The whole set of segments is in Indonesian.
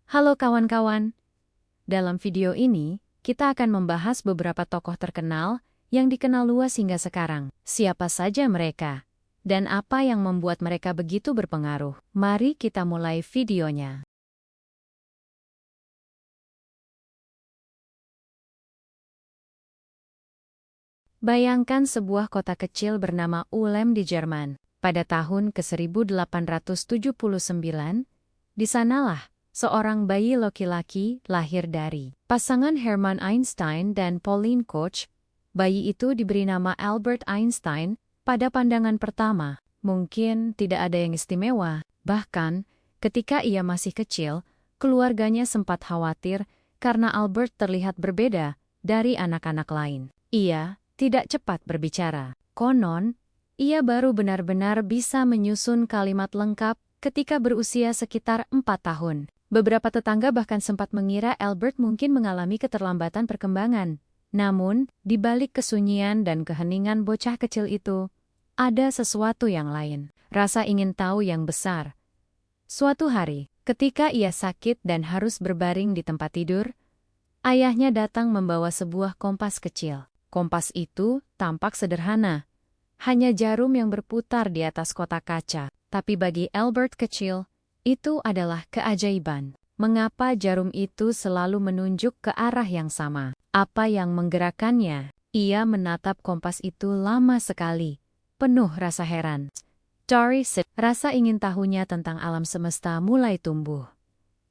Halo kawan-kawan, dalam video ini, kita akan membahas beberapa tokoh terkenal yang dikenal luas hingga sekarang. Siapa saja mereka? Dan apa yang membuat mereka begitu berpengaruh? Mari kita mulai videonya. Bayangkan sebuah kota kecil bernama Ulm di Jerman. Pada tahun ke-1879, di sanalah seorang bayi laki-laki lahir dari pasangan Hermann Einstein dan Pauline Koch. Bayi itu diberi nama Albert Einstein. Pada pandangan pertama, mungkin tidak ada yang istimewa. Bahkan, ketika ia masih kecil, keluarganya sempat khawatir karena Albert terlihat berbeda dari anak-anak lain. Ia tidak cepat berbicara. Konon, ia baru benar-benar bisa menyusun kalimat lengkap ketika berusia sekitar 4 tahun. Beberapa tetangga bahkan sempat mengira Albert mungkin mengalami keterlambatan perkembangan. Namun, di balik kesunyian dan keheningan bocah kecil itu, ada sesuatu yang lain. Rasa ingin tahu yang besar. Suatu hari, ketika ia sakit dan harus berbaring di tempat tidur, ayahnya datang membawa sebuah kompas kecil. Kompas itu tampak sederhana, hanya jarum yang berputar di atas kotak kaca. Tapi bagi Albert kecil, itu adalah keajaiban. Mengapa jarum itu selalu menunjuk ke arah yang sama? Apa yang menggerakkannya? Ia menatap kompas itu lama sekali, penuh rasa heran. Rasa ingin tahunya tentang alam semesta mulai tumbuh.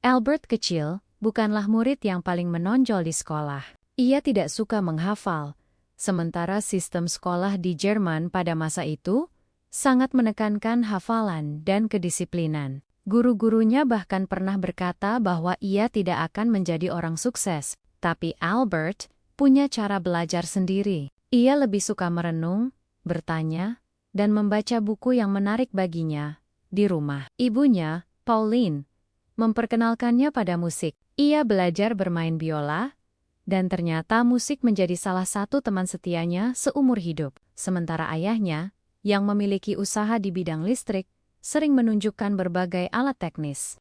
Albert kecil bukanlah murid yang paling menonjol di sekolah. Ia tidak suka menghafal. Sementara sistem sekolah di Jerman pada masa itu sangat menekankan hafalan dan kedisiplinan. Guru-gurunya bahkan pernah berkata bahwa ia tidak akan menjadi orang sukses. Tapi Albert punya cara belajar sendiri. Ia lebih suka merenung, bertanya, dan membaca buku yang menarik baginya di rumah. Ibunya, Pauline, memperkenalkannya pada musik. Ia belajar bermain biola, dan ternyata musik menjadi salah satu teman setianya seumur hidup. Sementara ayahnya, yang memiliki usaha di bidang listrik, sering menunjukkan berbagai alat teknis.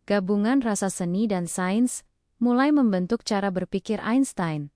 Gabungan rasa seni dan sains mulai membentuk cara berpikir Einstein.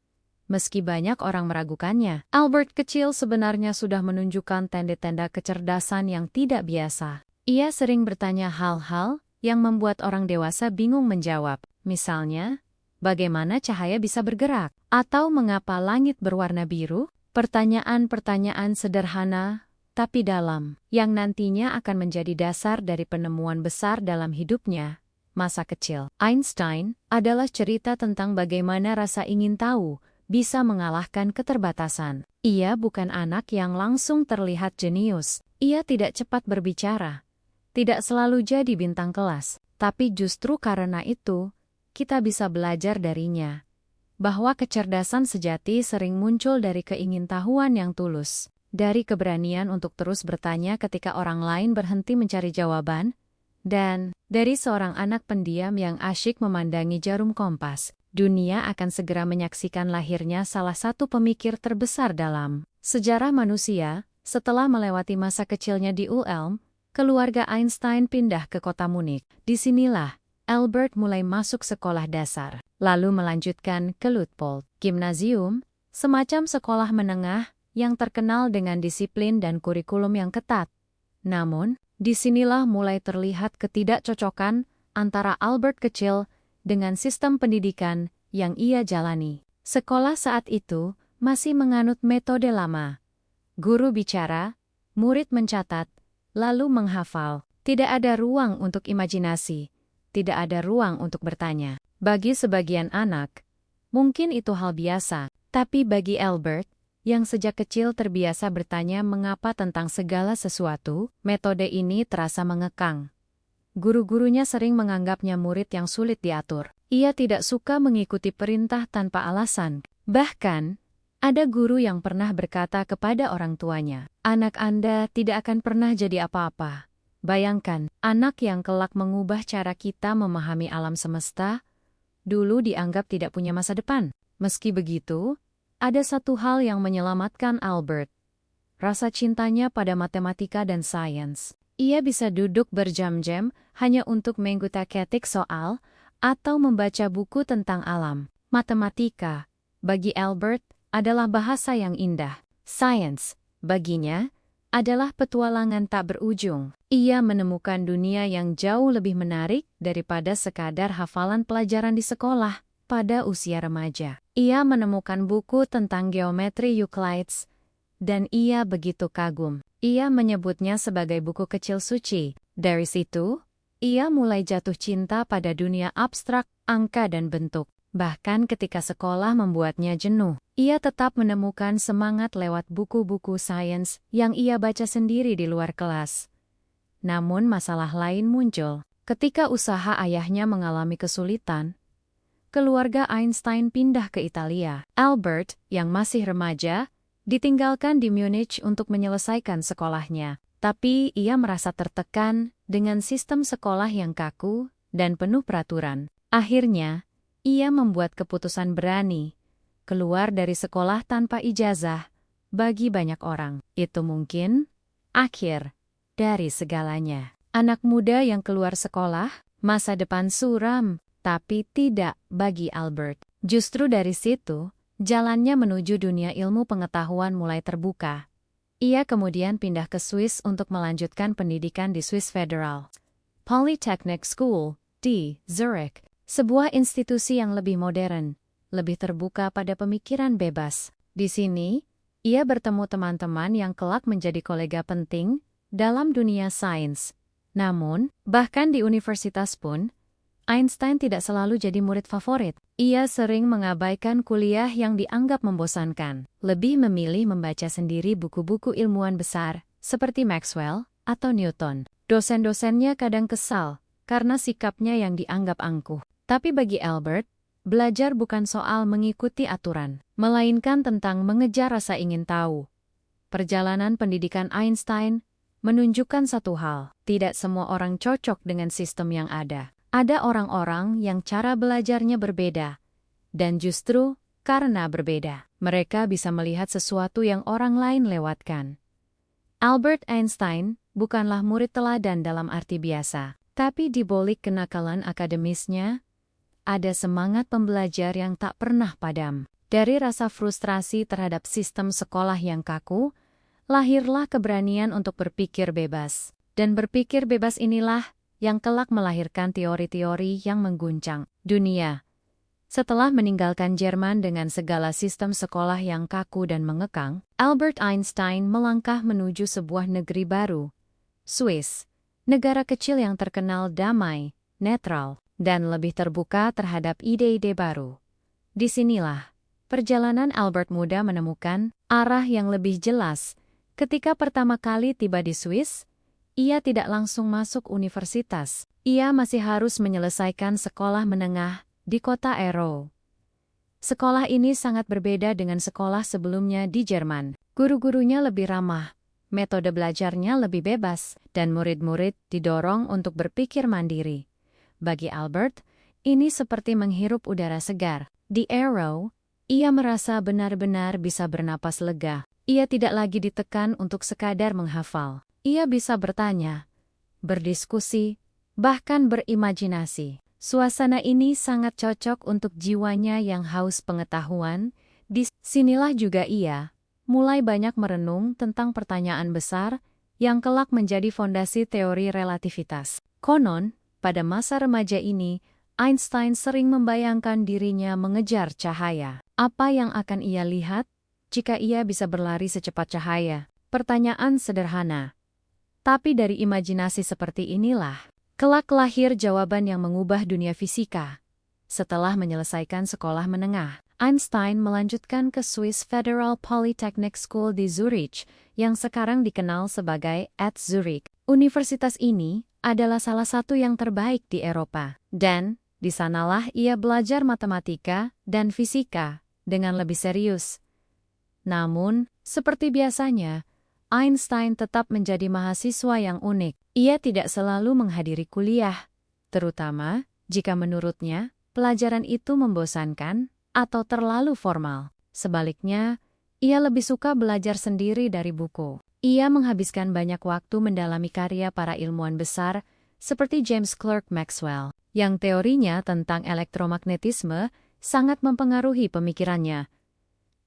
Meski banyak orang meragukannya, Albert kecil sebenarnya sudah menunjukkan tanda-tanda kecerdasan yang tidak biasa. Ia sering bertanya hal-hal yang membuat orang dewasa bingung menjawab. Misalnya, bagaimana cahaya bisa bergerak? Atau mengapa langit berwarna biru? Pertanyaan-pertanyaan sederhana, tapi dalam, yang nantinya akan menjadi dasar dari penemuan besar dalam hidupnya. Masa kecil Einstein adalah cerita tentang bagaimana rasa ingin tahu bisa mengalahkan keterbatasan. Ia bukan anak yang langsung terlihat jenius. Ia tidak cepat berbicara, tidak selalu jadi bintang kelas. Tapi justru karena itu, kita bisa belajar darinya, bahwa kecerdasan sejati sering muncul dari keingintahuan yang tulus, dari keberanian untuk terus bertanya ketika orang lain berhenti mencari jawaban, dan dari seorang anak pendiam yang asyik memandangi jarum kompas. Dunia akan segera menyaksikan lahirnya salah satu pemikir terbesar dalam sejarah manusia. Setelah melewati masa kecilnya di Ulm, keluarga Einstein pindah ke kota Munich. Disinilah Albert mulai masuk sekolah dasar, lalu melanjutkan ke Luitpold Gymnasium, semacam sekolah menengah yang terkenal dengan disiplin dan kurikulum yang ketat. Namun, disinilah mulai terlihat ketidakcocokan antara Albert kecil dengan sistem pendidikan yang ia jalani. Sekolah saat itu masih menganut metode lama. Guru bicara, murid mencatat, lalu menghafal. Tidak ada ruang untuk imajinasi. Tidak ada ruang untuk bertanya. Bagi sebagian anak, mungkin itu hal biasa. Tapi bagi Albert, yang sejak kecil terbiasa bertanya mengapa tentang segala sesuatu, metode ini terasa mengekang. Guru-gurunya sering menganggapnya murid yang sulit diatur. Ia tidak suka mengikuti perintah tanpa alasan. Bahkan, ada guru yang pernah berkata kepada orang tuanya, "Anak Anda tidak akan pernah jadi apa-apa." Bayangkan, anak yang kelak mengubah cara kita memahami alam semesta, dulu dianggap tidak punya masa depan. Meski begitu, ada satu hal yang menyelamatkan Albert. Rasa cintanya pada matematika dan sains. Ia bisa duduk berjam-jam hanya untuk mengutak-atik soal atau membaca buku tentang alam. Matematika, bagi Albert, adalah bahasa yang indah. Science, baginya, adalah petualangan tak berujung. Ia menemukan dunia yang jauh lebih menarik daripada sekadar hafalan pelajaran di sekolah. Pada usia remaja, ia menemukan buku tentang geometri Euclides, dan ia begitu kagum. Ia menyebutnya sebagai buku kecil suci. Dari situ, ia mulai jatuh cinta pada dunia abstrak, angka dan bentuk. Bahkan ketika sekolah membuatnya jenuh, ia tetap menemukan semangat lewat buku-buku sains yang ia baca sendiri di luar kelas. Namun masalah lain muncul. Ketika usaha ayahnya mengalami kesulitan, keluarga Einstein pindah ke Italia. Albert, yang masih remaja, ditinggalkan di Munich untuk menyelesaikan sekolahnya. Tapi ia merasa tertekan dengan sistem sekolah yang kaku dan penuh peraturan. Akhirnya, ia membuat keputusan berani, keluar dari sekolah tanpa ijazah. Bagi banyak orang, itu mungkin akhir dari segalanya. Anak muda yang keluar sekolah, masa depan suram, tapi tidak bagi Albert. Justru dari situ, jalannya menuju dunia ilmu pengetahuan mulai terbuka. Ia kemudian pindah ke Swiss untuk melanjutkan pendidikan di Swiss Federal Polytechnic School di Zurich, sebuah institusi yang lebih modern, lebih terbuka pada pemikiran bebas. Di sini, ia bertemu teman-teman yang kelak menjadi kolega penting dalam dunia sains. Namun, bahkan di universitas pun, Einstein tidak selalu jadi murid favorit. Ia sering mengabaikan kuliah yang dianggap membosankan, lebih memilih membaca sendiri buku-buku ilmuwan besar, seperti Maxwell atau Newton. Dosen-dosennya kadang kesal, karena sikapnya yang dianggap angkuh. Tapi bagi Albert, belajar bukan soal mengikuti aturan, melainkan tentang mengejar rasa ingin tahu. Perjalanan pendidikan Einstein menunjukkan satu hal, tidak semua orang cocok dengan sistem yang ada. Ada orang-orang yang cara belajarnya berbeda, dan justru karena berbeda, mereka bisa melihat sesuatu yang orang lain lewatkan. Albert Einstein bukanlah murid teladan dalam arti biasa, tapi di balik kenakalan akademisnya, ada semangat pembelajar yang tak pernah padam. Dari rasa frustrasi terhadap sistem sekolah yang kaku, lahirlah keberanian untuk berpikir bebas. Dan berpikir bebas inilah yang kelak melahirkan teori-teori yang mengguncang dunia. Setelah meninggalkan Jerman dengan segala sistem sekolah yang kaku dan mengekang, Albert Einstein melangkah menuju sebuah negeri baru, Swiss, negara kecil yang terkenal damai, netral, dan lebih terbuka terhadap ide-ide baru. Disinilah, perjalanan Albert muda menemukan arah yang lebih jelas. Ketika pertama kali tiba di Swiss, ia tidak langsung masuk universitas. Ia masih harus menyelesaikan sekolah menengah di kota Aarau. Sekolah ini sangat berbeda dengan sekolah sebelumnya di Jerman. Guru-gurunya lebih ramah, metode belajarnya lebih bebas, dan murid-murid didorong untuk berpikir mandiri. Bagi Albert, ini seperti menghirup udara segar. Di Aarau, ia merasa benar-benar bisa bernapas lega. Ia tidak lagi ditekan untuk sekadar menghafal. Ia bisa bertanya, berdiskusi, bahkan berimajinasi. Suasana ini sangat cocok untuk jiwanya yang haus pengetahuan. Di sinilah juga ia mulai banyak merenung tentang pertanyaan besar yang kelak menjadi fondasi teori relativitas. Konon, pada masa remaja ini, Einstein sering membayangkan dirinya mengejar cahaya. Apa yang akan ia lihat jika ia bisa berlari secepat cahaya? Pertanyaan sederhana. Tapi dari imajinasi seperti inilah, kelak lahir jawaban yang mengubah dunia fisika. Setelah menyelesaikan sekolah menengah, Einstein melanjutkan ke Swiss Federal Polytechnic School di Zurich, yang sekarang dikenal sebagai ETH Zurich. Universitas ini adalah salah satu yang terbaik di Eropa, dan di sanalah ia belajar matematika dan fisika dengan lebih serius. Namun, seperti biasanya, Einstein tetap menjadi mahasiswa yang unik. Ia tidak selalu menghadiri kuliah, terutama jika menurutnya pelajaran itu membosankan atau terlalu formal. Sebaliknya, ia lebih suka belajar sendiri dari buku. Ia menghabiskan banyak waktu mendalami karya para ilmuwan besar seperti James Clerk Maxwell, yang teorinya tentang elektromagnetisme sangat mempengaruhi pemikirannya.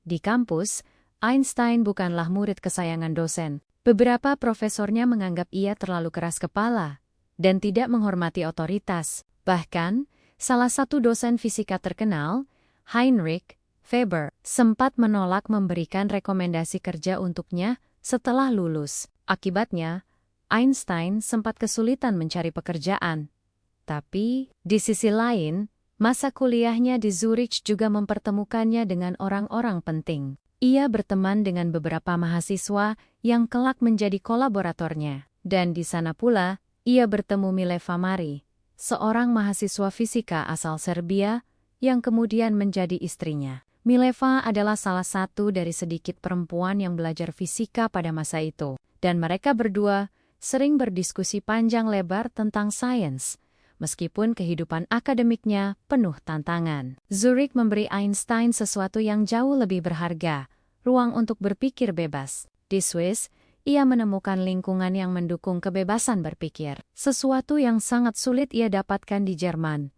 Di kampus, Einstein bukanlah murid kesayangan dosen. Beberapa profesornya menganggap ia terlalu keras kepala dan tidak menghormati otoritas. Bahkan, salah satu dosen fisika terkenal, Heinrich Faber, sempat menolak memberikan rekomendasi kerja untuknya setelah lulus. Akibatnya, Einstein sempat kesulitan mencari pekerjaan. Tapi, di sisi lain, masa kuliahnya di Zurich juga mempertemukannya dengan orang-orang penting. Ia berteman dengan beberapa mahasiswa yang kelak menjadi kolaboratornya. Dan di sana pula, ia bertemu Mileva Mari, seorang mahasiswa fisika asal Serbia yang kemudian menjadi istrinya. Mileva adalah salah satu dari sedikit perempuan yang belajar fisika pada masa itu, dan mereka berdua sering berdiskusi panjang lebar tentang sains, meskipun kehidupan akademiknya penuh tantangan. Zurich memberi Einstein sesuatu yang jauh lebih berharga, ruang untuk berpikir bebas. Di Swiss, ia menemukan lingkungan yang mendukung kebebasan berpikir, sesuatu yang sangat sulit ia dapatkan di Jerman.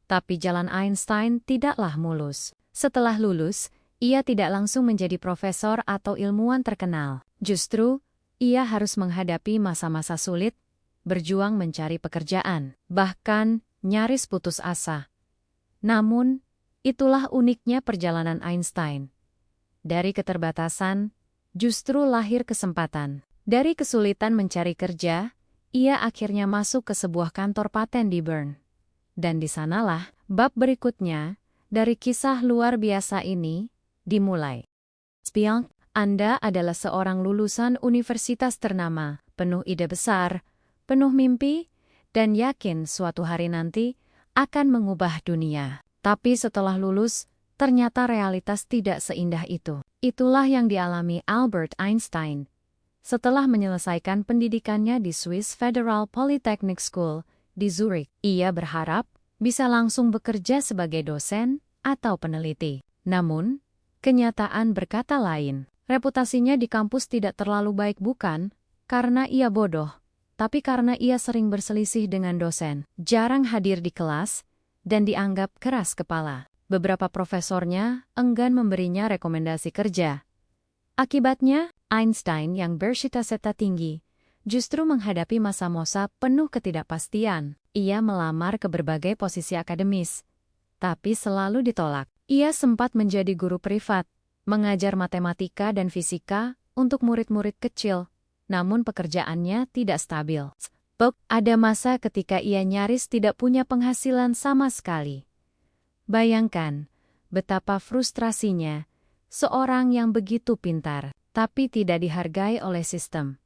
Tapi jalan Einstein tidaklah mulus. Setelah lulus, ia tidak langsung menjadi profesor atau ilmuwan terkenal. Justru, ia harus menghadapi masa-masa sulit, berjuang mencari pekerjaan, bahkan nyaris putus asa. Namun, itulah uniknya perjalanan Einstein. Dari keterbatasan, justru lahir kesempatan. Dari kesulitan mencari kerja, ia akhirnya masuk ke sebuah kantor paten di Bern. Dan di sanalah, bab berikutnya, dari kisah luar biasa ini, dimulai. Spion, Anda adalah seorang lulusan universitas ternama, penuh ide besar, penuh mimpi, dan yakin suatu hari nanti akan mengubah dunia. Tapi setelah lulus, ternyata realitas tidak seindah itu. Itulah yang dialami Albert Einstein. Setelah menyelesaikan pendidikannya di Swiss Federal Polytechnic School di Zurich, ia berharap bisa langsung bekerja sebagai dosen atau peneliti. Namun, kenyataan berkata lain. Reputasinya di kampus tidak terlalu baik bukan karena ia bodoh, tapi karena ia sering berselisih dengan dosen, jarang hadir di kelas, dan dianggap keras kepala. Beberapa profesornya enggan memberinya rekomendasi kerja. Akibatnya, Einstein yang bercita-cita tinggi justru menghadapi masa-masa penuh ketidakpastian. Ia melamar ke berbagai posisi akademis, tapi selalu ditolak. Ia sempat menjadi guru privat, mengajar matematika dan fisika untuk murid-murid kecil, namun pekerjaannya tidak stabil. Ada masa ketika ia nyaris tidak punya penghasilan sama sekali. Bayangkan betapa frustrasinya, seorang yang begitu pintar, tapi tidak dihargai oleh sistem.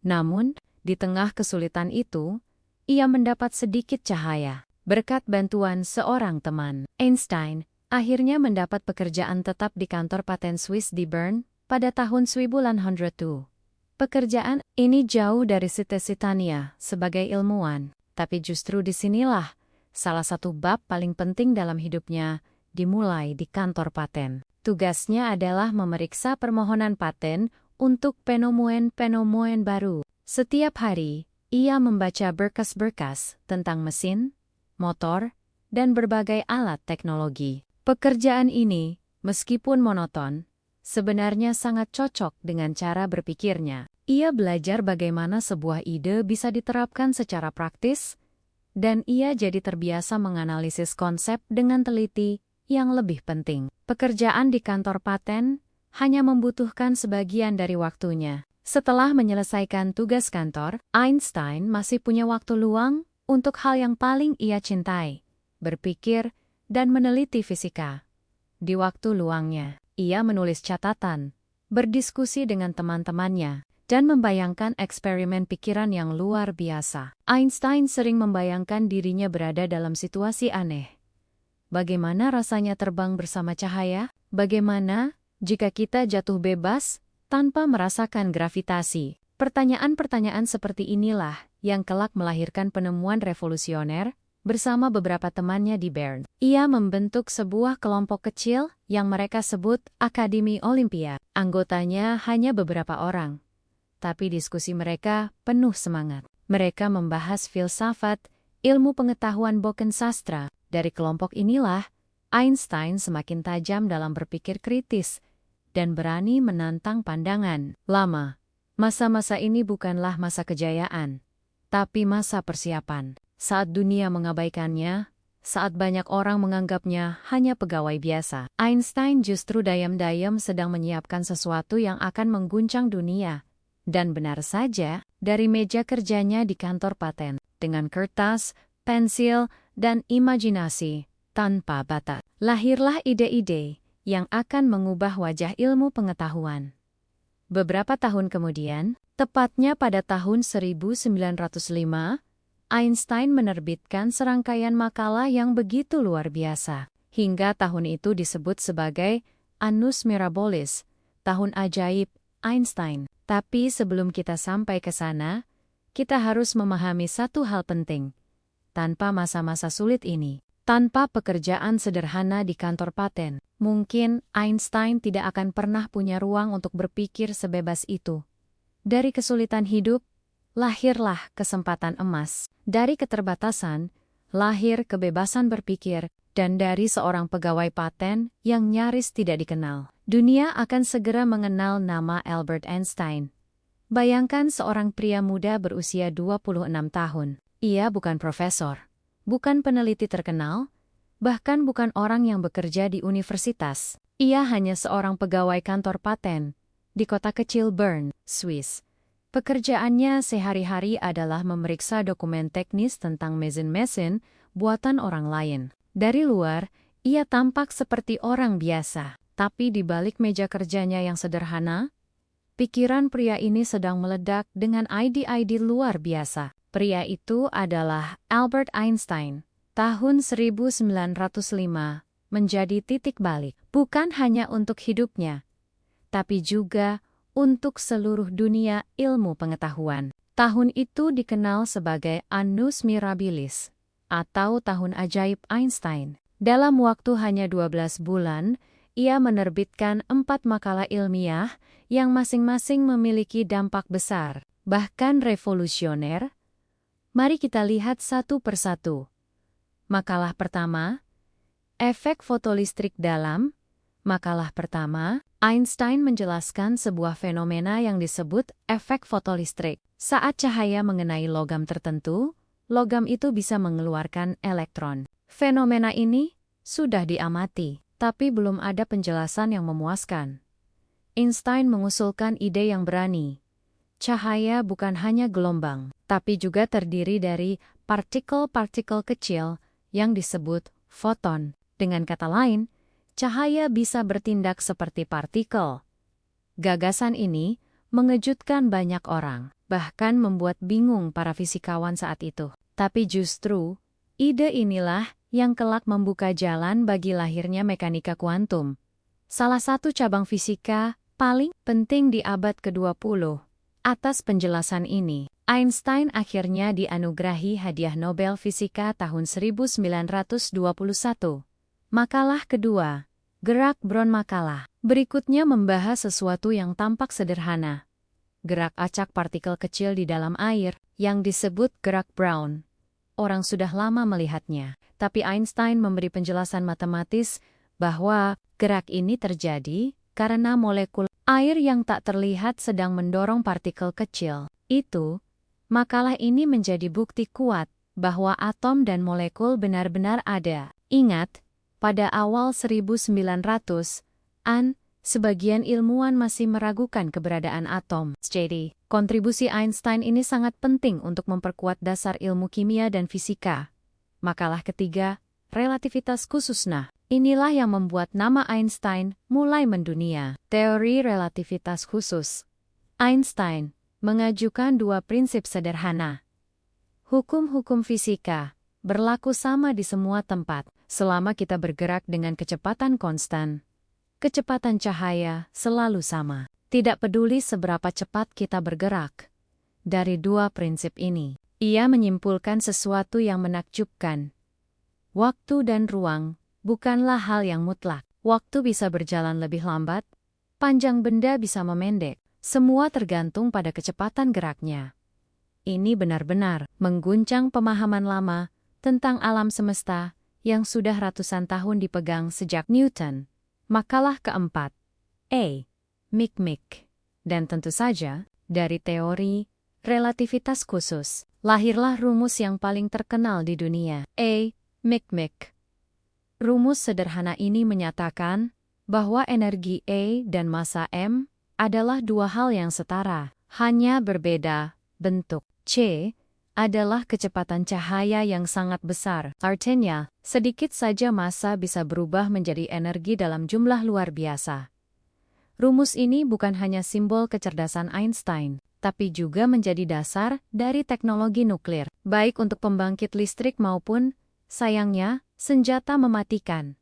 Namun, di tengah kesulitan itu, ia mendapat sedikit cahaya. Berkat bantuan seorang teman, Einstein akhirnya mendapat pekerjaan tetap di kantor paten Swiss di Bern pada tahun 1902. Pekerjaan ini jauh dari cita-citanya sebagai ilmuwan, tapi justru disinilah salah satu bab paling penting dalam hidupnya dimulai di kantor paten. Tugasnya adalah memeriksa permohonan paten untuk penemuan-penemuan baru. Setiap hari, ia membaca berkas-berkas tentang mesin, motor, dan berbagai alat teknologi. Pekerjaan ini, meskipun monoton, sebenarnya sangat cocok dengan cara berpikirnya. Ia belajar bagaimana sebuah ide bisa diterapkan secara praktis, dan ia jadi terbiasa menganalisis konsep dengan teliti yang lebih penting. Pekerjaan di kantor paten hanya membutuhkan sebagian dari waktunya. Setelah menyelesaikan tugas kantor, Einstein masih punya waktu luang untuk hal yang paling ia cintai, berpikir dan meneliti fisika. Di waktu luangnya, ia menulis catatan, berdiskusi dengan teman-temannya, dan membayangkan eksperimen pikiran yang luar biasa. Einstein sering membayangkan dirinya berada dalam situasi aneh. Bagaimana rasanya terbang bersama cahaya? Bagaimana jika kita jatuh bebas tanpa merasakan gravitasi? Pertanyaan-pertanyaan seperti inilah yang kelak melahirkan penemuan revolusioner bersama beberapa temannya di Bern. Ia membentuk sebuah kelompok kecil yang mereka sebut Akademi Olimpia. Anggotanya hanya beberapa orang. tapi diskusi mereka penuh semangat. Mereka membahas filsafat, ilmu pengetahuan boken sastra. Dari kelompok inilah, Einstein semakin tajam dalam berpikir kritis dan berani menantang pandangan lama. Masa-masa ini bukanlah masa kejayaan, tapi masa persiapan. Saat dunia mengabaikannya, saat banyak orang menganggapnya hanya pegawai biasa, Einstein justru diam-diam sedang menyiapkan sesuatu yang akan mengguncang dunia. Dan benar saja, dari meja kerjanya di kantor paten, dengan kertas, pensil, dan imajinasi tanpa batas, lahirlah ide-ide yang akan mengubah wajah ilmu pengetahuan. Beberapa tahun kemudian, tepatnya pada tahun 1905, Einstein menerbitkan serangkaian makalah yang begitu luar biasa. Hingga tahun itu disebut sebagai Annus Mirabilis, tahun ajaib Einstein. Tapi sebelum kita sampai ke sana, kita harus memahami satu hal penting. Tanpa masa-masa sulit ini, tanpa pekerjaan sederhana di kantor paten, mungkin Einstein tidak akan pernah punya ruang untuk berpikir sebebas itu. Dari kesulitan hidup, lahirlah kesempatan emas. Dari keterbatasan, lahir kebebasan berpikir, dan dari seorang pegawai paten yang nyaris tidak dikenal, dunia akan segera mengenal nama Albert Einstein. Bayangkan seorang pria muda berusia 26 tahun. Ia bukan profesor, bukan peneliti terkenal, bahkan bukan orang yang bekerja di universitas. Ia hanya seorang pegawai kantor paten di kota kecil Bern, Swiss. Pekerjaannya sehari-hari adalah memeriksa dokumen teknis tentang mesin-mesin buatan orang lain. Dari luar, ia tampak seperti orang biasa, tapi di balik meja kerjanya yang sederhana, pikiran pria ini sedang meledak dengan ide-ide luar biasa. Pria itu adalah Albert Einstein. Tahun 1905 menjadi titik balik, bukan hanya untuk hidupnya, tapi juga untuk seluruh dunia ilmu pengetahuan. Tahun itu dikenal sebagai Annus Mirabilis, atau Tahun Ajaib Einstein. Dalam waktu hanya 12 bulan, ia menerbitkan 4 makalah ilmiah yang masing-masing memiliki dampak besar, bahkan revolusioner. Mari kita lihat satu persatu. Makalah pertama, efek fotolistrik dalam. Makalah pertama, Einstein menjelaskan sebuah fenomena yang disebut efek fotolistrik. Saat cahaya mengenai logam tertentu, logam itu bisa mengeluarkan elektron. Fenomena ini sudah diamati, tapi belum ada penjelasan yang memuaskan. Einstein mengusulkan ide yang berani. Cahaya bukan hanya gelombang, tapi juga terdiri dari partikel-partikel kecil yang disebut foton. Dengan kata lain, cahaya bisa bertindak seperti partikel. Gagasan ini mengejutkan banyak orang, bahkan membuat bingung para fisikawan saat itu. Tapi justru, ide inilah yang kelak membuka jalan bagi lahirnya mekanika kuantum. Salah satu cabang fisika paling penting di abad ke-20. Atas penjelasan ini, Einstein akhirnya dianugerahi hadiah Nobel Fisika tahun 1921. Makalah kedua, gerak Brown makalah. Berikutnya membahas sesuatu yang tampak sederhana. Gerak acak partikel kecil di dalam air, yang disebut gerak Brown. Orang sudah lama melihatnya, tapi Einstein memberi penjelasan matematis bahwa gerak ini terjadi karena molekul air yang tak terlihat sedang mendorong partikel kecil. Makalah ini menjadi bukti kuat bahwa atom dan molekul benar-benar ada. Ingat, pada awal 1900-an, sebagian ilmuwan masih meragukan keberadaan atom. Jadi, kontribusi Einstein ini sangat penting untuk memperkuat dasar ilmu kimia dan fisika. Makalah ketiga, relativitas khusus. Nah, inilah yang membuat nama Einstein mulai mendunia. Teori relativitas khusus. Einstein mengajukan 2 prinsip sederhana. Hukum-hukum fisika berlaku sama di semua tempat selama kita bergerak dengan kecepatan konstan. Kecepatan cahaya selalu sama, tidak peduli seberapa cepat kita bergerak. Dari 2 prinsip ini, ia menyimpulkan sesuatu yang menakjubkan. Waktu dan ruang bukanlah hal yang mutlak. Waktu bisa berjalan lebih lambat, panjang benda bisa memendek. Semua tergantung pada kecepatan geraknya. Ini benar-benar mengguncang pemahaman lama tentang alam semesta yang sudah ratusan tahun dipegang sejak Newton. Makalah keempat. A. Mikmik. Dan tentu saja, dari teori relativitas khusus, lahirlah rumus yang paling terkenal di dunia. A. Mikmik. Rumus sederhana ini menyatakan bahwa energi E dan massa M adalah dua hal yang setara, hanya berbeda bentuk. C adalah kecepatan cahaya yang sangat besar. Artinya, sedikit saja massa bisa berubah menjadi energi dalam jumlah luar biasa. Rumus ini bukan hanya simbol kecerdasan Einstein, tapi juga menjadi dasar dari teknologi nuklir, baik untuk pembangkit listrik maupun, sayangnya, senjata mematikan.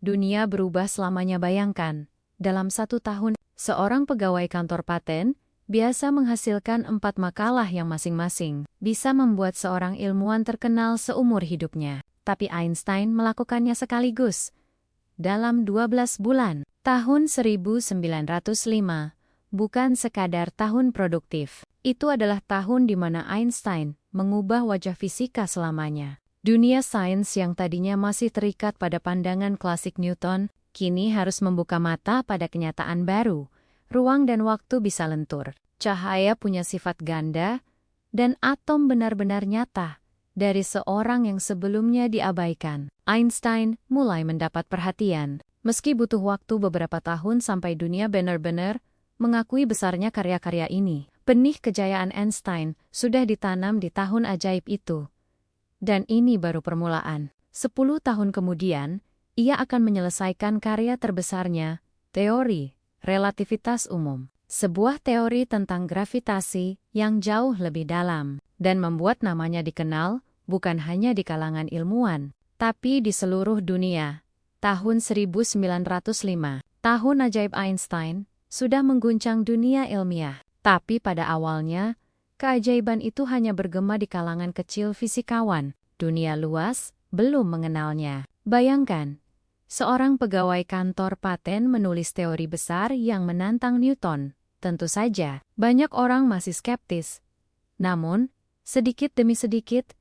Dunia berubah selamanya. Bayangkan, dalam 1 tahun, seorang pegawai kantor paten biasa menghasilkan 4 makalah yang masing-masing bisa membuat seorang ilmuwan terkenal seumur hidupnya. Tapi Einstein melakukannya sekaligus. Dalam 12 bulan, tahun 1905, bukan sekadar tahun produktif. Itu adalah tahun di mana Einstein mengubah wajah fisika selamanya. Dunia sains yang tadinya masih terikat pada pandangan klasik Newton, kini harus membuka mata pada kenyataan baru. Ruang dan waktu bisa lentur, cahaya punya sifat ganda, dan atom benar-benar nyata. Dari seorang yang sebelumnya diabaikan, Einstein mulai mendapat perhatian. Meski butuh waktu beberapa tahun sampai dunia benar-benar mengakui besarnya karya-karya ini, benih kejayaan Einstein sudah ditanam di tahun ajaib itu. Dan ini baru permulaan. 10 tahun kemudian, ia akan menyelesaikan karya terbesarnya, teori relativitas umum. Sebuah teori tentang gravitasi yang jauh lebih dalam, dan membuat namanya dikenal bukan hanya di kalangan ilmuwan, tapi di seluruh dunia. Tahun 1905, tahun ajaib Einstein, sudah mengguncang dunia ilmiah. Tapi pada awalnya, keajaiban itu hanya bergema di kalangan kecil fisikawan. Dunia luas belum mengenalnya. Bayangkan, seorang pegawai kantor paten menulis teori besar yang menantang Newton. Tentu saja, banyak orang masih skeptis. Namun, sedikit demi sedikit,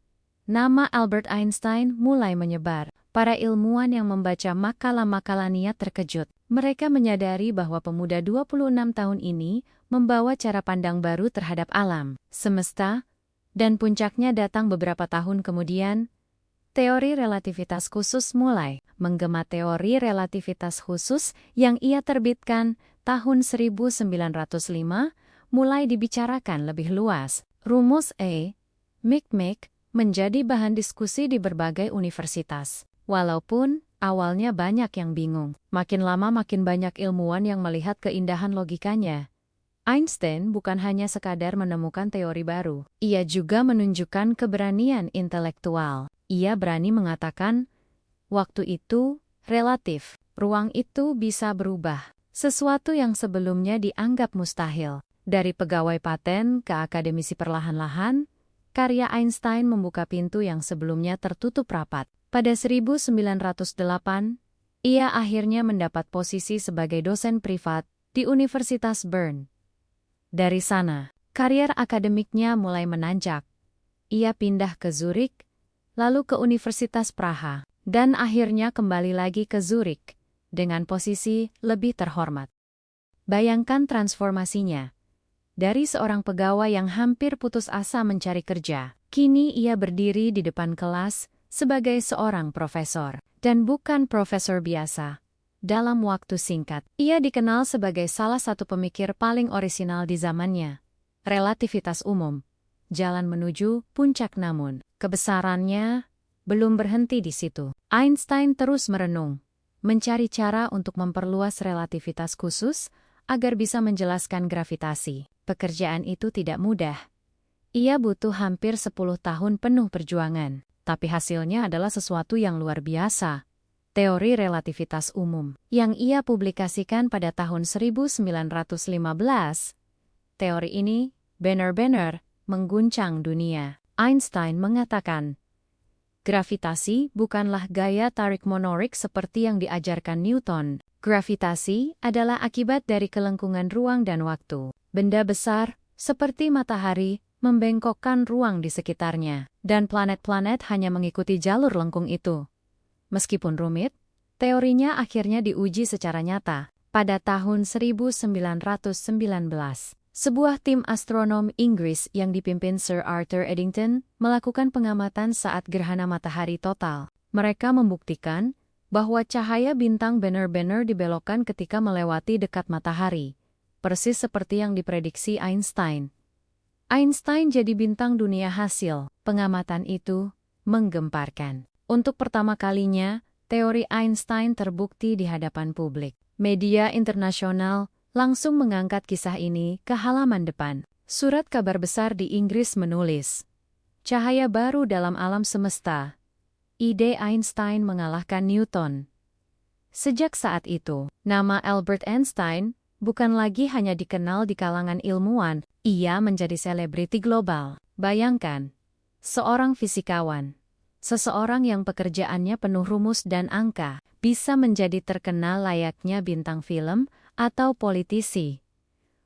nama Albert Einstein mulai menyebar. Para ilmuwan yang membaca makalah-makalahnya terkejut. Mereka menyadari bahwa pemuda 26 tahun ini membawa cara pandang baru terhadap alam, semesta, dan puncaknya datang beberapa tahun kemudian. Teori relativitas khusus mulai menggema. Teori relativitas khusus yang ia terbitkan tahun 1905 mulai dibicarakan lebih luas. Rumus A. Mikmik menjadi bahan diskusi di berbagai universitas. Walaupun awalnya banyak yang bingung, makin lama makin banyak ilmuwan yang melihat keindahan logikanya. Einstein bukan hanya sekadar menemukan teori baru, ia juga menunjukkan keberanian intelektual. Ia berani mengatakan, waktu itu relatif, ruang itu bisa berubah. Sesuatu yang sebelumnya dianggap mustahil. Dari pegawai paten ke akademisi perlahan-lahan, karya Einstein membuka pintu yang sebelumnya tertutup rapat. Pada 1908, ia akhirnya mendapat posisi sebagai dosen privat di Universitas Bern. Dari sana, karier akademiknya mulai menanjak. Ia pindah ke Zurich, lalu ke Universitas Praha, dan akhirnya kembali lagi ke Zurich dengan posisi lebih terhormat. Bayangkan transformasinya. Dari seorang pegawai yang hampir putus asa mencari kerja, kini ia berdiri di depan kelas sebagai seorang profesor, dan bukan profesor biasa. Dalam waktu singkat, ia dikenal sebagai salah satu pemikir paling orisinal di zamannya. Relativitas umum, jalan menuju puncak. Namun, kebesarannya belum berhenti di situ. Einstein terus merenung, mencari cara untuk memperluas relativitas khusus agar bisa menjelaskan gravitasi. Pekerjaan itu tidak mudah. Ia butuh hampir 10 tahun penuh perjuangan, tapi hasilnya adalah sesuatu yang luar biasa. Teori relativitas umum, yang ia publikasikan pada tahun 1915. Teori ini benar-benar mengguncang dunia. Einstein mengatakan, gravitasi bukanlah gaya tarik monorik seperti yang diajarkan Newton. Gravitasi adalah akibat dari kelengkungan ruang dan waktu. Benda besar, seperti matahari, membengkokkan ruang di sekitarnya, dan planet-planet hanya mengikuti jalur lengkung itu. Meskipun rumit, teorinya akhirnya diuji secara nyata. Pada tahun 1919, sebuah tim astronom Inggris yang dipimpin Sir Arthur Eddington melakukan pengamatan saat gerhana matahari total. Mereka membuktikan bahwa cahaya bintang benar-benar dibelokkan ketika melewati dekat matahari, persis seperti yang diprediksi Einstein. Einstein jadi bintang dunia hasil pengamatan itu menggemparkan. Untuk pertama kalinya, teori Einstein terbukti di hadapan publik. Media internasional langsung mengangkat kisah ini ke halaman depan. Surat kabar besar di Inggris menulis, "Cahaya baru dalam alam semesta. Ide Einstein mengalahkan Newton." Sejak saat itu, nama Albert Einstein bukan lagi hanya dikenal di kalangan ilmuwan, ia menjadi selebriti global. Bayangkan, seorang fisikawan, seseorang yang pekerjaannya penuh rumus dan angka, bisa menjadi terkenal layaknya bintang film atau politisi.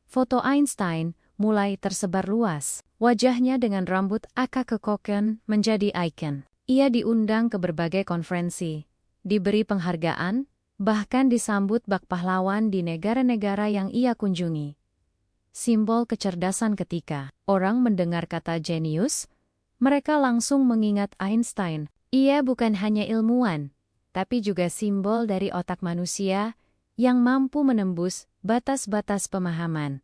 Foto Einstein mulai tersebar luas. Wajahnya dengan rambut agak kekoken menjadi ikon. Ia diundang ke berbagai konferensi, diberi penghargaan, bahkan disambut bak pahlawan di negara-negara yang ia kunjungi. Simbol kecerdasan ketika orang mendengar kata jenius, mereka langsung mengingat Einstein. Ia bukan hanya ilmuwan, tapi juga simbol dari otak manusia yang mampu menembus batas-batas pemahaman.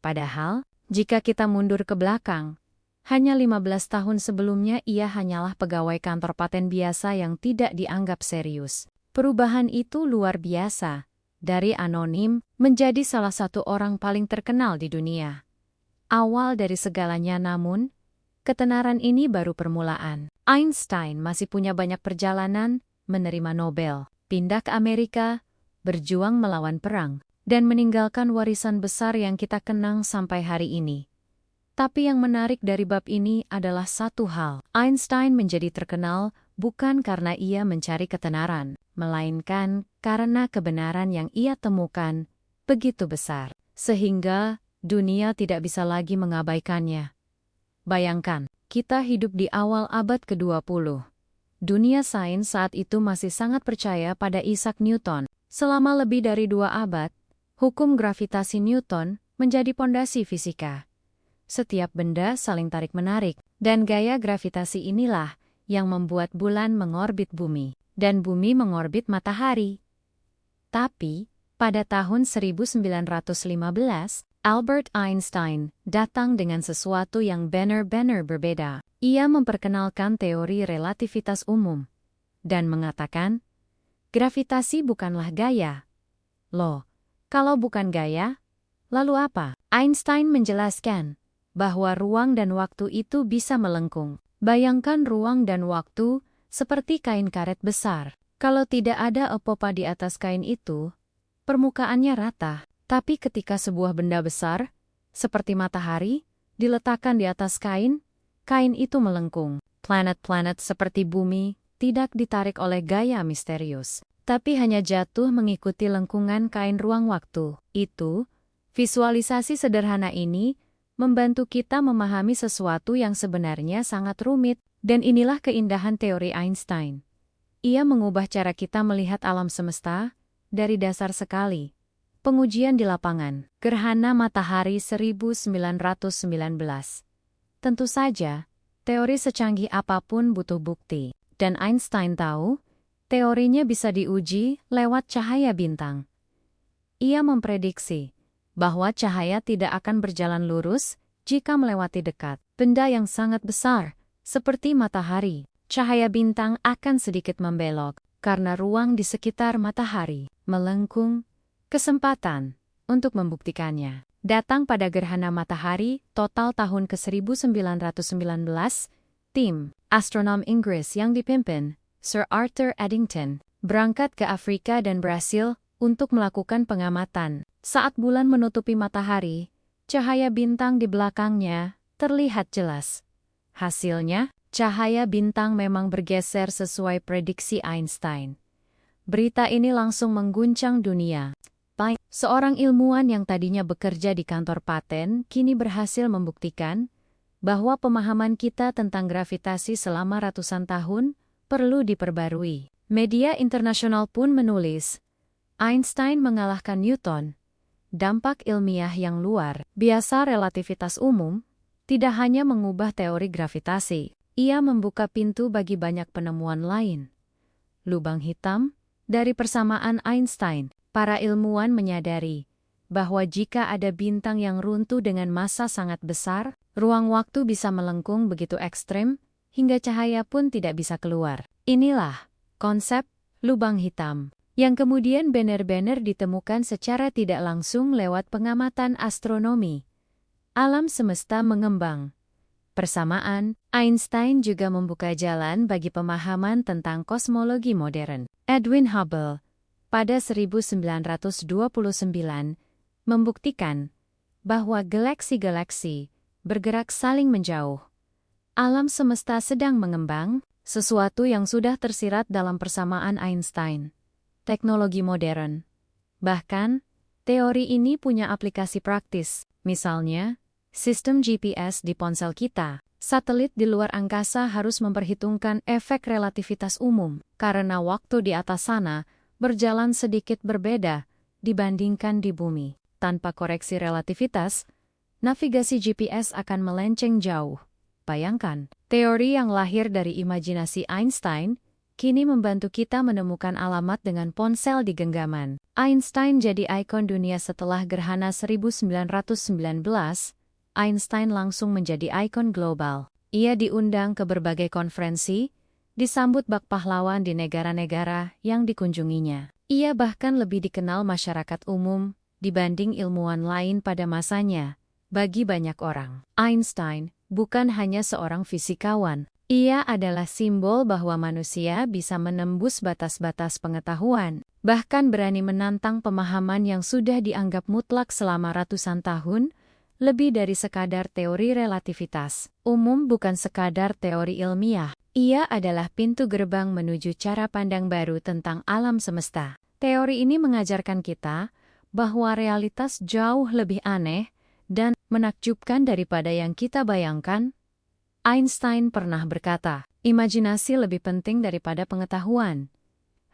Padahal, jika kita mundur ke belakang, hanya 15 tahun sebelumnya ia hanyalah pegawai kantor paten biasa yang tidak dianggap serius. Perubahan itu luar biasa, dari anonim menjadi salah satu orang paling terkenal di dunia. Awal dari segalanya namun, ketenaran ini baru permulaan. Einstein masih punya banyak perjalanan, menerima Nobel, pindah ke Amerika, berjuang melawan perang, dan meninggalkan warisan besar yang kita kenang sampai hari ini. Tapi yang menarik dari bab ini adalah satu hal. Einstein menjadi terkenal bukan karena ia mencari ketenaran, melainkan karena kebenaran yang ia temukan begitu besar, sehingga dunia tidak bisa lagi mengabaikannya. Bayangkan, kita hidup di awal abad ke-20. Dunia sains saat itu masih sangat percaya pada Isaac Newton. Selama lebih dari 2 abad, hukum gravitasi Newton menjadi pondasi fisika. Setiap benda saling tarik-menarik, dan gaya gravitasi inilah yang membuat bulan mengorbit bumi, dan bumi mengorbit matahari. Tapi, pada tahun 1915, Albert Einstein datang dengan sesuatu yang benar-benar berbeda. Ia memperkenalkan teori relativitas umum, dan mengatakan, gravitasi bukanlah gaya. Loh, kalau bukan gaya, lalu apa? Einstein menjelaskan bahwa ruang dan waktu itu bisa melengkung. Bayangkan ruang dan waktu seperti kain karet besar. Kalau tidak ada apa-apa di atas kain itu, permukaannya rata. Tapi ketika sebuah benda besar, seperti matahari, diletakkan di atas kain, kain itu melengkung. Planet-planet seperti bumi tidak ditarik oleh gaya misterius, tapi hanya jatuh mengikuti lengkungan kain ruang waktu. Visualisasi sederhana ini membantu kita memahami sesuatu yang sebenarnya sangat rumit, dan inilah keindahan teori Einstein. Ia mengubah cara kita melihat alam semesta dari dasar sekali. Pengujian di lapangan, gerhana matahari 1919. Tentu saja, teori secanggih apapun butuh bukti, dan Einstein tahu, teorinya bisa diuji lewat cahaya bintang. Ia memprediksi bahwa cahaya tidak akan berjalan lurus jika melewati dekat benda yang sangat besar, seperti matahari. Cahaya bintang akan sedikit membelok, karena ruang di sekitar matahari melengkung. Kesempatan untuk membuktikannya datang pada gerhana matahari total tahun ke-1919, tim astronom Inggris yang dipimpin Sir Arthur Eddington berangkat ke Afrika dan Brasil untuk melakukan pengamatan. Saat bulan menutupi matahari, cahaya bintang di belakangnya terlihat jelas. Hasilnya, cahaya bintang memang bergeser sesuai prediksi Einstein. Berita ini langsung mengguncang dunia. Seorang ilmuwan yang tadinya bekerja di kantor paten kini berhasil membuktikan bahwa pemahaman kita tentang gravitasi selama ratusan tahun perlu diperbarui. Media internasional pun menulis, Einstein mengalahkan Newton. Dampak ilmiah yang luar biasa relativitas umum tidak hanya mengubah teori gravitasi, ia membuka pintu bagi banyak penemuan lain. Lubang hitam dari persamaan Einstein, para ilmuwan menyadari bahwa jika ada bintang yang runtuh dengan massa sangat besar, ruang waktu bisa melengkung begitu ekstrem, hingga cahaya pun tidak bisa keluar. Inilah konsep lubang hitam, yang kemudian benar-benar ditemukan secara tidak langsung lewat pengamatan astronomi. Alam semesta mengembang. Persamaan, Einstein juga membuka jalan bagi pemahaman tentang kosmologi modern. Edwin Hubble, pada 1929, membuktikan bahwa galaksi-galaksi bergerak saling menjauh. Alam semesta sedang mengembang, sesuatu yang sudah tersirat dalam persamaan Einstein. Teknologi modern. Bahkan, teori ini punya aplikasi praktis, misalnya, sistem GPS di ponsel kita. Satelit di luar angkasa harus memperhitungkan efek relativitas umum, karena waktu di atas sana berjalan sedikit berbeda dibandingkan di bumi. Tanpa koreksi relativitas, navigasi GPS akan melenceng jauh. Bayangkan, teori yang lahir dari imajinasi Einstein kini membantu kita menemukan alamat dengan ponsel di genggaman. Einstein jadi ikon dunia setelah Gerhana 1919, Einstein langsung menjadi ikon global. Ia diundang ke berbagai konferensi, disambut bak pahlawan di negara-negara yang dikunjunginya. Ia bahkan lebih dikenal masyarakat umum dibanding ilmuwan lain pada masanya. Bagi banyak orang, Einstein bukan hanya seorang fisikawan. Ia adalah simbol bahwa manusia bisa menembus batas-batas pengetahuan, bahkan berani menantang pemahaman yang sudah dianggap mutlak selama ratusan tahun, lebih dari sekadar teori relativitas umum bukan sekadar teori ilmiah. Ia adalah pintu gerbang menuju cara pandang baru tentang alam semesta. Teori ini mengajarkan kita bahwa realitas jauh lebih aneh dan menakjubkan daripada yang kita bayangkan. Einstein pernah berkata, imajinasi lebih penting daripada pengetahuan.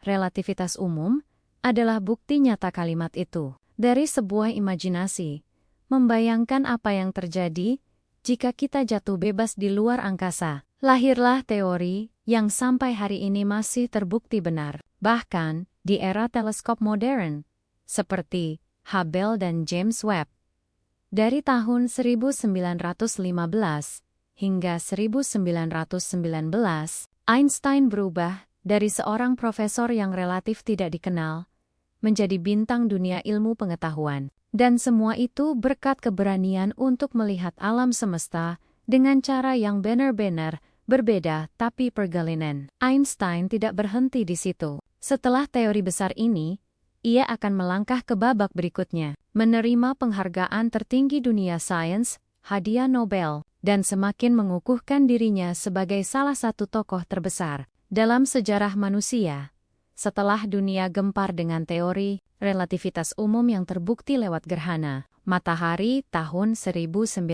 Relativitas umum adalah bukti nyata kalimat itu. Dari sebuah imajinasi, membayangkan apa yang terjadi jika kita jatuh bebas di luar angkasa, lahirlah teori yang sampai hari ini masih terbukti benar. Bahkan, di era teleskop modern, seperti Hubble dan James Webb. Dari tahun 1915 hingga 1919, Einstein berubah dari seorang profesor yang relatif tidak dikenal menjadi bintang dunia ilmu pengetahuan. Dan semua itu berkat keberanian untuk melihat alam semesta dengan cara yang benar-benar berbeda tapi pergaulan. Einstein tidak berhenti di situ. Setelah teori besar ini, ia akan melangkah ke babak berikutnya, menerima penghargaan tertinggi dunia sains, hadiah Nobel, dan semakin mengukuhkan dirinya sebagai salah satu tokoh terbesar dalam sejarah manusia. Setelah dunia gempar dengan teori relativitas umum yang terbukti lewat gerhana matahari tahun 1919,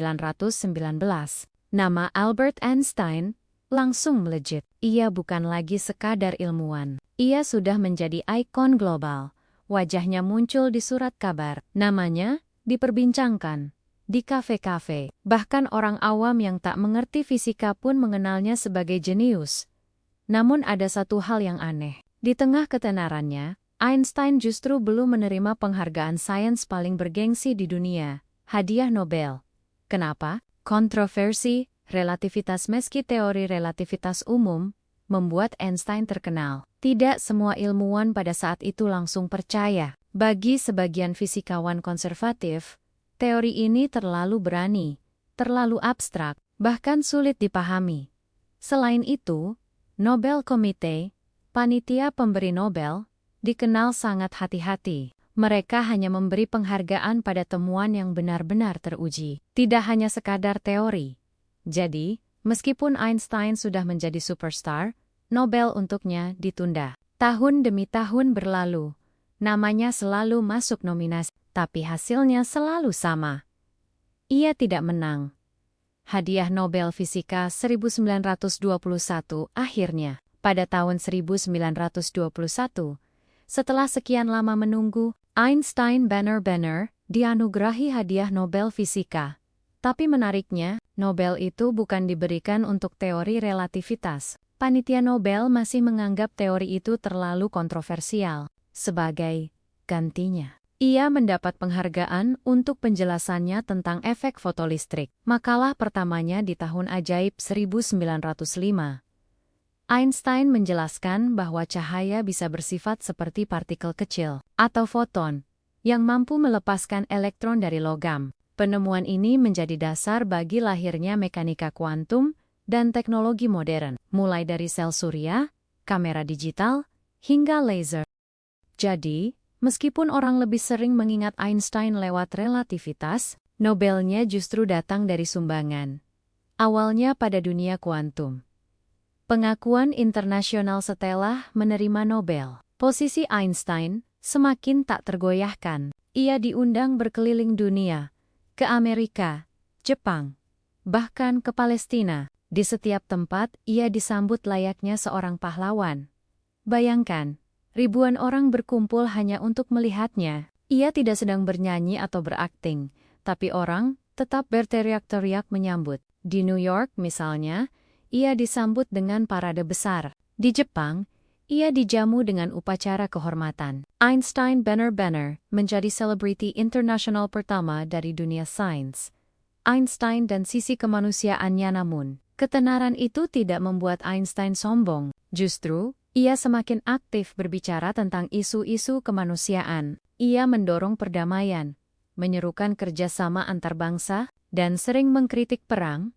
nama Albert Einstein langsung melejit. Ia bukan lagi sekadar ilmuwan. Ia sudah menjadi ikon global. Wajahnya muncul di surat kabar. Namanya diperbincangkan di kafe-kafe. Bahkan orang awam yang tak mengerti fisika pun mengenalnya sebagai jenius. Namun ada satu hal yang aneh. Di tengah ketenarannya, Einstein justru belum menerima penghargaan sains paling bergengsi di dunia, hadiah Nobel. Kenapa? Kontroversi relativitas. Meski teori relativitas umum membuat Einstein terkenal, tidak semua ilmuwan pada saat itu langsung percaya. Bagi sebagian fisikawan konservatif, teori ini terlalu berani, terlalu abstrak, bahkan sulit dipahami. Selain itu, Nobel Committee, panitia pemberi Nobel, dikenal sangat hati-hati. Mereka hanya memberi penghargaan pada temuan yang benar-benar teruji, tidak hanya sekadar teori. Jadi, meskipun Einstein sudah menjadi superstar, Nobel untuknya ditunda. Tahun demi tahun berlalu, namanya selalu masuk nominasi. tapi hasilnya selalu sama. Ia tidak menang. Hadiah Nobel Fisika 1921 akhirnya, pada tahun 1921, setelah sekian lama menunggu, Einstein benar-benar dianugerahi hadiah Nobel Fisika. Tapi menariknya, Nobel itu bukan diberikan untuk teori relativitas. Panitia Nobel masih menganggap teori itu terlalu kontroversial. Sebagai gantinya, ia mendapat penghargaan untuk penjelasannya tentang efek fotolistrik. Makalah pertamanya di tahun ajaib 1905. Einstein menjelaskan bahwa cahaya bisa bersifat seperti partikel kecil, atau foton, yang mampu melepaskan elektron dari logam. Penemuan ini menjadi dasar bagi lahirnya mekanika kuantum dan teknologi modern, mulai dari sel surya, kamera digital, hingga laser. Jadi, meskipun orang lebih sering mengingat Einstein lewat relativitas, Nobelnya justru datang dari sumbangan. Awalnya pada dunia kuantum. Pengakuan internasional setelah menerima Nobel, posisi Einstein semakin tak tergoyahkan. Ia diundang berkeliling dunia, ke Amerika, Jepang, bahkan ke Palestina. Di setiap tempat, ia disambut layaknya seorang pahlawan. Bayangkan, ribuan orang berkumpul hanya untuk melihatnya. Ia tidak sedang bernyanyi atau berakting, tapi orang tetap berteriak-teriak menyambut. Di New York misalnya, ia disambut dengan parade besar. Di Jepang, ia dijamu dengan upacara kehormatan. Einstein benar-benar menjadi selebriti internasional pertama dari dunia sains. Einstein dan sisi kemanusiaannya, namun, ketenaran itu tidak membuat Einstein sombong. Justru, ia semakin aktif berbicara tentang isu-isu kemanusiaan. Ia mendorong perdamaian, menyerukan kerjasama antar bangsa, dan sering mengkritik perang.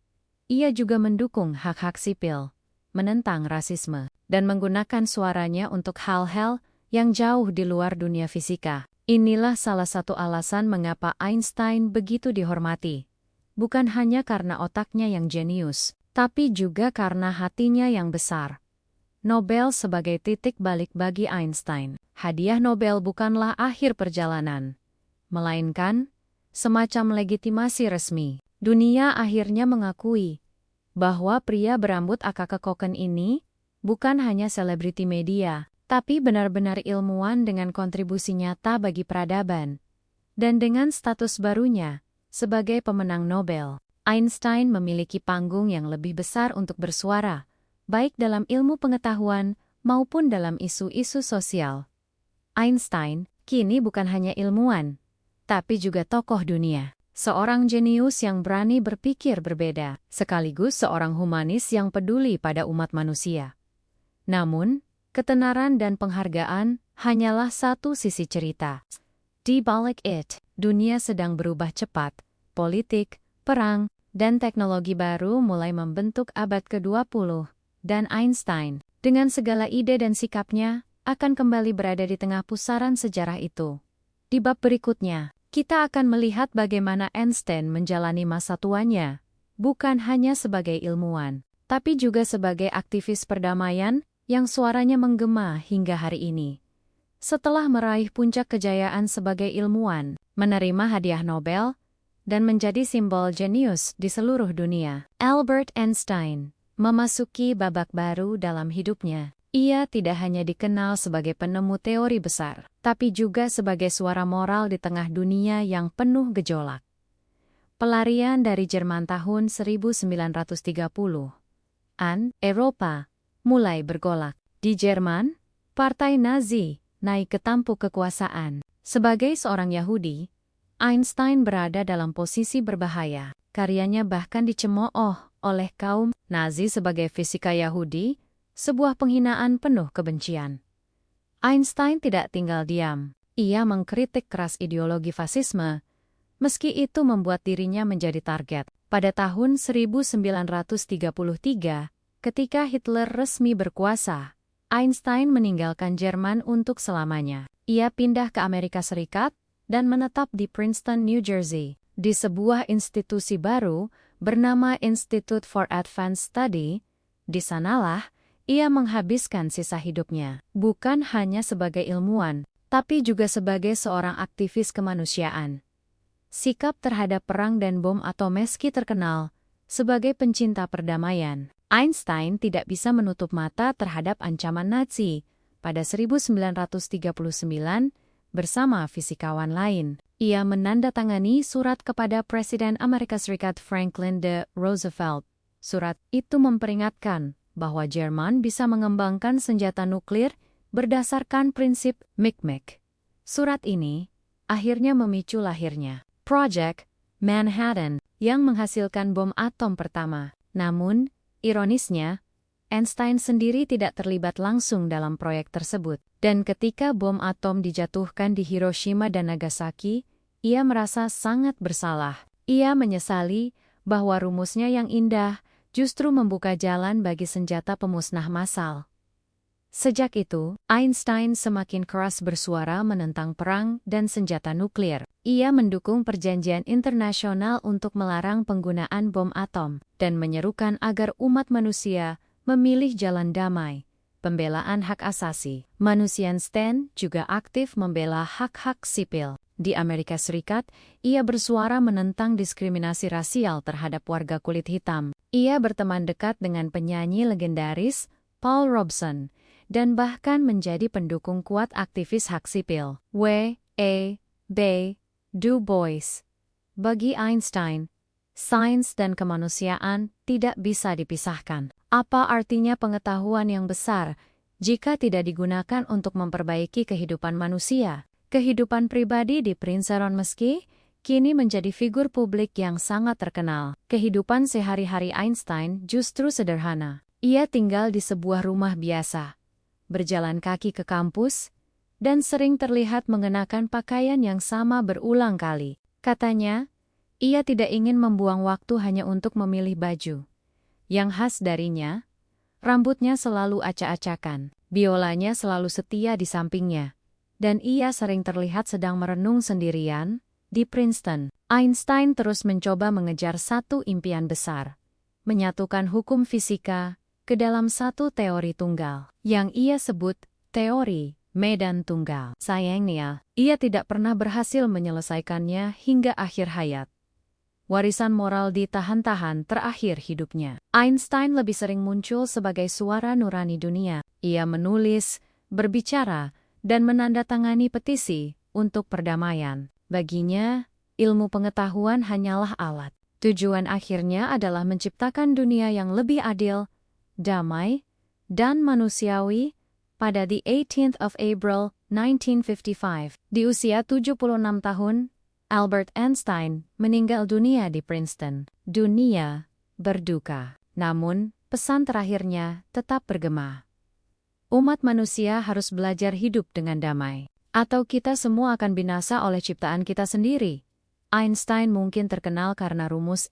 Ia juga mendukung hak-hak sipil, menentang rasisme, dan menggunakan suaranya untuk hal-hal yang jauh di luar dunia fisika. Inilah salah satu alasan mengapa Einstein begitu dihormati. Bukan hanya karena otaknya yang jenius, tapi juga karena hatinya yang besar. Nobel sebagai titik balik bagi Einstein. Hadiah Nobel bukanlah akhir perjalanan, melainkan semacam legitimasi resmi. Dunia akhirnya mengakui bahwa pria berambut akakekoken ini bukan hanya selebriti media, tapi benar-benar ilmuwan dengan kontribusi nyata bagi peradaban. Dan dengan status barunya sebagai pemenang Nobel, Einstein memiliki panggung yang lebih besar untuk bersuara, baik dalam ilmu pengetahuan maupun dalam isu-isu sosial. Einstein kini bukan hanya ilmuwan, tapi juga tokoh dunia. Seorang jenius yang berani berpikir berbeda, sekaligus seorang humanis yang peduli pada umat manusia. Namun, ketenaran dan penghargaan hanyalah satu sisi cerita. Di balik itu, dunia sedang berubah cepat. Politik, perang, dan teknologi baru mulai membentuk abad ke-20, dan Einstein, dengan segala ide dan sikapnya, akan kembali berada di tengah pusaran sejarah itu. Di bab berikutnya, kita akan melihat bagaimana Einstein menjalani masa tuanya, bukan hanya sebagai ilmuwan, tapi juga sebagai aktivis perdamaian yang suaranya menggema hingga hari ini. Setelah meraih puncak kejayaan sebagai ilmuwan, menerima hadiah Nobel, dan menjadi simbol jenius di seluruh dunia, Albert Einstein memasuki babak baru dalam hidupnya. Ia tidak hanya dikenal sebagai penemu teori besar, tapi juga sebagai suara moral di tengah dunia yang penuh gejolak. Pelarian dari Jerman tahun 1930-an, Eropa mulai bergolak. Di Jerman, Partai Nazi naik ke tampuk kekuasaan. Sebagai seorang Yahudi, Einstein berada dalam posisi berbahaya. Karyanya bahkan dicemooh oleh kaum Nazi sebagai fisika Yahudi, sebuah penghinaan penuh kebencian. Einstein tidak tinggal diam. Ia mengkritik keras ideologi fasisme, meski itu membuat dirinya menjadi target. Pada tahun 1933, ketika Hitler resmi berkuasa, Einstein meninggalkan Jerman untuk selamanya. Ia pindah ke Amerika Serikat dan menetap di Princeton, New Jersey, di sebuah institusi baru bernama Institute for Advanced Study. Di sanalah ia menghabiskan sisa hidupnya, bukan hanya sebagai ilmuwan, tapi juga sebagai seorang aktivis kemanusiaan. Sikap terhadap perang dan bom atom meski terkenal sebagai pencinta perdamaian, Einstein tidak bisa menutup mata terhadap ancaman Nazi. Pada 1939, bersama fisikawan lain, ia menandatangani surat kepada Presiden Amerika Serikat Franklin D. Roosevelt. Surat itu memperingatkan bahwa Jerman bisa mengembangkan senjata nuklir berdasarkan prinsip Mikmek. Surat ini akhirnya memicu lahirnya Project Manhattan yang menghasilkan bom atom pertama. Namun, ironisnya, Einstein sendiri tidak terlibat langsung dalam proyek tersebut. Dan ketika bom atom dijatuhkan di Hiroshima dan Nagasaki, ia merasa sangat bersalah. Ia menyesali bahwa rumusnya yang indah justru membuka jalan bagi senjata pemusnah massal. Sejak itu, Einstein semakin keras bersuara menentang perang dan senjata nuklir. Ia mendukung perjanjian internasional untuk melarang penggunaan bom atom dan menyerukan agar umat manusia memilih jalan damai, pembelaan hak asasi manusia. Einstein juga aktif membela hak-hak sipil. Di Amerika Serikat, ia bersuara menentang diskriminasi rasial terhadap warga kulit hitam. Ia berteman dekat dengan penyanyi legendaris Paul Robeson dan bahkan menjadi pendukung kuat aktivis hak sipil W.E.B. Du Bois. Bagi Einstein, sains dan kemanusiaan tidak bisa dipisahkan. Apa artinya pengetahuan yang besar jika tidak digunakan untuk memperbaiki kehidupan manusia? Kehidupan pribadi di Princeton meski kini menjadi figur publik yang sangat terkenal. Kehidupan sehari-hari Einstein justru sederhana. Ia tinggal di sebuah rumah biasa, berjalan kaki ke kampus, dan sering terlihat mengenakan pakaian yang sama berulang kali. Katanya, ia tidak ingin membuang waktu hanya untuk memilih baju. Yang khas darinya, rambutnya selalu acak-acakan, biolanya selalu setia di sampingnya, dan ia sering terlihat sedang merenung sendirian di Princeton. Einstein terus mencoba mengejar satu impian besar, menyatukan hukum fisika ke dalam satu teori tunggal, yang ia sebut teori medan tunggal. Sayangnya, ia tidak pernah berhasil menyelesaikannya hingga akhir hayat. Warisan moral ditahan-tahan terakhir hidupnya. Einstein lebih sering muncul sebagai suara nurani dunia. Ia menulis, berbicara, dan menandatangani petisi untuk perdamaian. Baginya, ilmu pengetahuan hanyalah alat. Tujuan akhirnya adalah menciptakan dunia yang lebih adil, damai, dan manusiawi. Pada the 18th of April, 1955, di usia 76 tahun, Albert Einstein meninggal dunia di Princeton. Dunia berduka. Namun, pesan terakhirnya tetap bergema. Umat manusia harus belajar hidup dengan damai. Atau kita semua akan binasa oleh ciptaan kita sendiri. Einstein mungkin terkenal karena rumus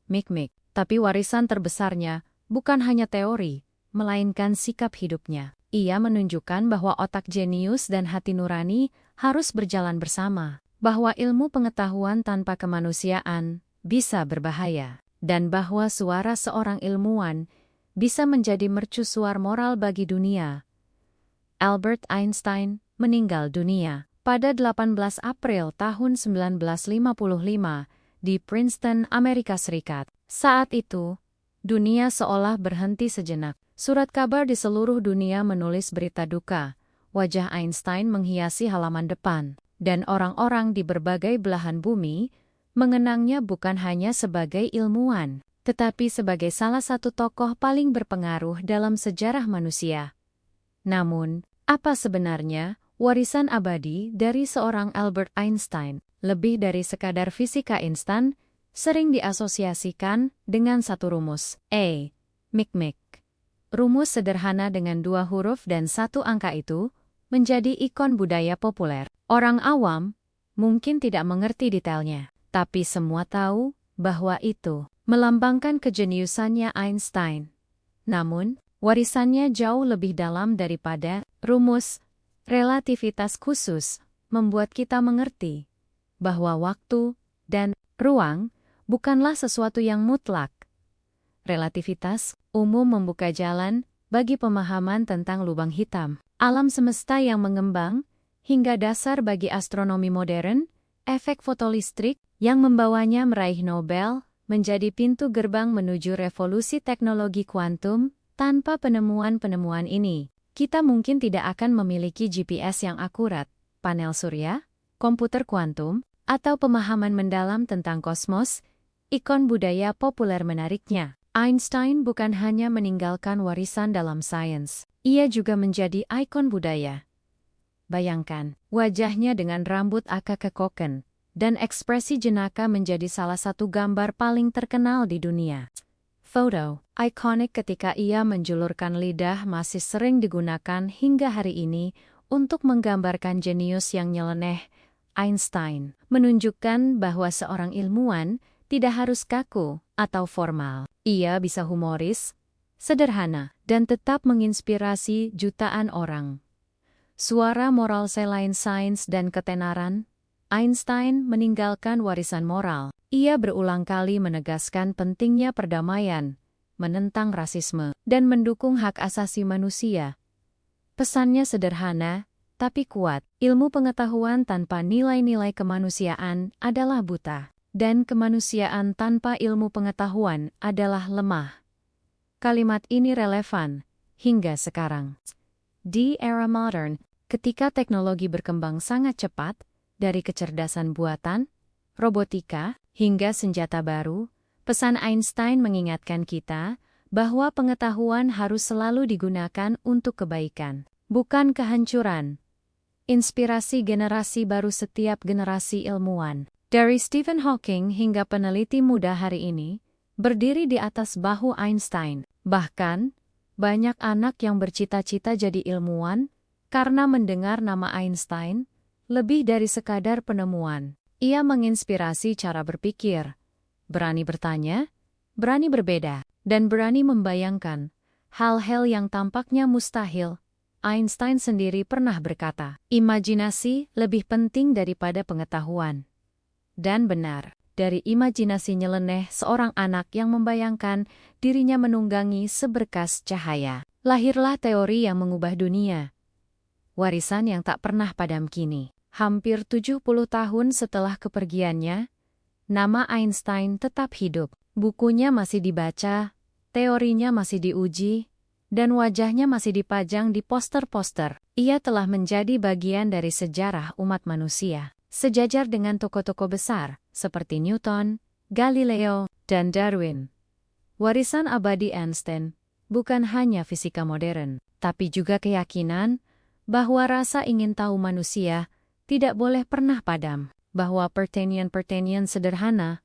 Mikmek. Tapi warisan terbesarnya bukan hanya teori, melainkan sikap hidupnya. Ia menunjukkan bahwa otak jenius dan hati nurani harus berjalan bersama. Bahwa ilmu pengetahuan tanpa kemanusiaan bisa berbahaya, dan bahwa suara seorang ilmuwan bisa menjadi mercusuar moral bagi dunia. Albert Einstein meninggal dunia pada 18 April tahun 1955 di Princeton, Amerika Serikat. Saat itu, dunia seolah berhenti sejenak. Surat kabar di seluruh dunia menulis berita duka. Wajah Einstein menghiasi halaman depan. Dan orang-orang di berbagai belahan bumi mengenangnya bukan hanya sebagai ilmuwan, tetapi sebagai salah satu tokoh paling berpengaruh dalam sejarah manusia. Namun, apa sebenarnya warisan abadi dari seorang Albert Einstein? Lebih dari sekadar fisika instan, sering diasosiasikan dengan satu rumus, Mikmek. Rumus sederhana dengan 2 huruf dan 1 angka itu menjadi ikon budaya populer. Orang awam mungkin tidak mengerti detailnya, tapi semua tahu bahwa itu melambangkan kejeniusannya Einstein. Namun, warisannya jauh lebih dalam daripada rumus. Relativitas khusus membuat kita mengerti bahwa waktu dan ruang bukanlah sesuatu yang mutlak. Relativitas umum membuka jalan bagi pemahaman tentang lubang hitam, alam semesta yang mengembang, hingga dasar bagi astronomi modern, efek fotolistrik yang membawanya meraih Nobel, menjadi pintu gerbang menuju revolusi teknologi kuantum. Tanpa penemuan-penemuan ini, kita mungkin tidak akan memiliki GPS yang akurat, panel surya, komputer kuantum, atau pemahaman mendalam tentang kosmos. Ikon budaya populer menariknya. Einstein bukan hanya meninggalkan warisan dalam sains, ia juga menjadi ikon budaya. Bayangkan, wajahnya dengan rambut agak kekoken, dan ekspresi jenaka menjadi salah satu gambar paling terkenal di dunia. Foto ikonik ketika ia menjulurkan lidah masih sering digunakan hingga hari ini untuk menggambarkan jenius yang nyeleneh. Einstein menunjukkan bahwa seorang ilmuwan tidak harus kaku atau formal. Ia bisa humoris, sederhana, dan tetap menginspirasi jutaan orang. Suara moral selain sains dan ketenaran, Einstein meninggalkan warisan moral. Ia berulang kali menegaskan pentingnya perdamaian, menentang rasisme, dan mendukung hak asasi manusia. Pesannya sederhana, tapi kuat. Ilmu pengetahuan tanpa nilai-nilai kemanusiaan adalah buta, dan kemanusiaan tanpa ilmu pengetahuan adalah lemah. Kalimat ini relevan hingga sekarang. Di era modern, ketika teknologi berkembang sangat cepat, dari kecerdasan buatan, robotika, hingga senjata baru, pesan Einstein mengingatkan kita bahwa pengetahuan harus selalu digunakan untuk kebaikan, bukan kehancuran. Inspirasi generasi baru setiap generasi ilmuwan, dari Stephen Hawking hingga peneliti muda hari ini, berdiri di atas bahu Einstein. Bahkan, banyak anak yang bercita-cita jadi ilmuwan karena mendengar nama Einstein, lebih dari sekadar penemuan. Ia menginspirasi cara berpikir, berani bertanya, berani berbeda, dan berani membayangkan hal-hal yang tampaknya mustahil. Einstein sendiri pernah berkata, imajinasi lebih penting daripada pengetahuan. Dan benar, dari imajinasi nyeleneh seorang anak yang membayangkan dirinya menunggangi seberkas cahaya, lahirlah teori yang mengubah dunia. Warisan yang tak pernah padam kini. Hampir 70 tahun setelah kepergiannya, nama Einstein tetap hidup. Bukunya masih dibaca, teorinya masih diuji, dan wajahnya masih dipajang di poster-poster. Ia telah menjadi bagian dari sejarah umat manusia, sejajar dengan tokoh-tokoh besar seperti Newton, Galileo, dan Darwin. Warisan abadi Einstein bukan hanya fisika modern, tapi juga keyakinan bahwa rasa ingin tahu manusia tidak boleh pernah padam, bahwa pertanyaan-pertanyaan sederhana,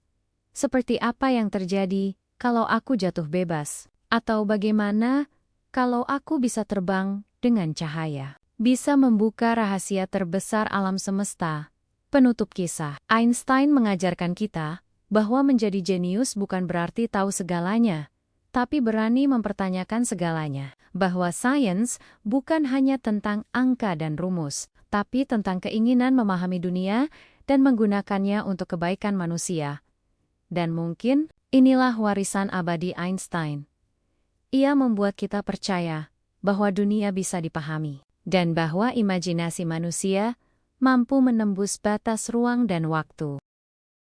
seperti apa yang terjadi kalau aku jatuh bebas, atau bagaimana kalau aku bisa terbang dengan cahaya, bisa membuka rahasia terbesar alam semesta. Penutup kisah, Einstein mengajarkan kita bahwa menjadi jenius bukan berarti tahu segalanya, tapi berani mempertanyakan segalanya, bahwa sains bukan hanya tentang angka dan rumus, tapi tentang keinginan memahami dunia dan menggunakannya untuk kebaikan manusia. Dan mungkin, inilah warisan abadi Einstein. Ia membuat kita percaya bahwa dunia bisa dipahami, dan bahwa imajinasi manusia mampu menembus batas ruang dan waktu.